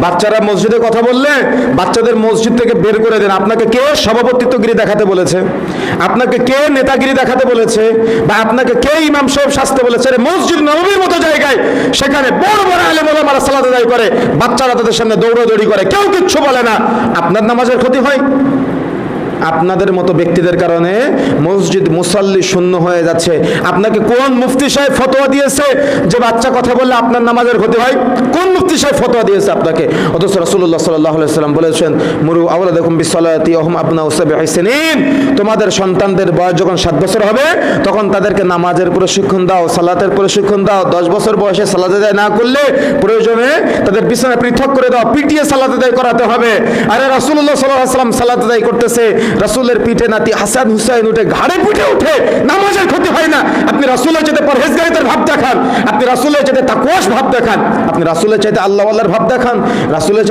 বাচ্চারা মসজিদে কথা বললে বাচ্চাদের মসজিদ থেকে বের করে দেন। আপনাকে কে সভাপতিত্বগিরি দেখাতে বলেছে? আপনাকে কে নেতাগিরি দেখাতে বলেছে? বা আপনাকে কে ইমাম সাহেব সাজতে বলেছে? মসজিদ নববীর মতো জায়গায়, সেখানে বড় বড় আলেম ওলামারা সালাত আদায় করে, বাচ্চারা তাদের সামনে দৌড়াদৌড়ি করে, কেউ কিচ্ছু বলে না। আপনার নামাজের ক্ষতি হয়। আপনাদের মতো ব্যক্তিদের কারণে মসজিদ মুসাল্লি শূন্য হয়ে যাচ্ছে। আপনাকে কোন মুফতি সাহেব ফতোয়া দিয়েছে যে বাচ্চা কথা বললে আপনার নামাজের ক্ষতি হয়? কোন মুফতি সাহেব ফতোয়া দিয়েছে আপনাকে? অথচ রাসূলুল্লাহ সাল্লাল্লাহু আলাইহি ওয়াসাল্লাম বলেছেন, মুরু আওলাদাকুম বিসসালাতি ওয়া হুম আবনাউ সাবঈ সিনিন, তোমাদের সন্তানদের বয়স যখন 7 বছর হবে তখন তাদেরকে নামাজের প্রশিক্ষণ দাও, সালাতের প্রশিক্ষণ দাও। 10 বছর বয়সে সালাত আদায় না করলে প্রয়োজনে তাদের বিছানা পৃথক করে দাও, পিটিয়ে সালাত আদায় করাতে হবে। আরে রাসূলুল্লাহ সাল্লাল্লাহু আলাইহি ওয়াসাল্লাম সালাত আদায় করতেছে, রাসূলের পিঠে নাতি হাসান হুসাইন উঠে ঘাড়ে পিঠে উঠে, নামাজের ক্ষতি হয় না। আপনি রাসূলের চাইতে পরহেজগারিতার ভাব দেখান, আপনি রাসূলের চাইতে তাকওয়াশ ভাব দেখান, আপনি রাসূলের চাইতে আল্লাহওয়ালার ভাব দেখান, রাসূলের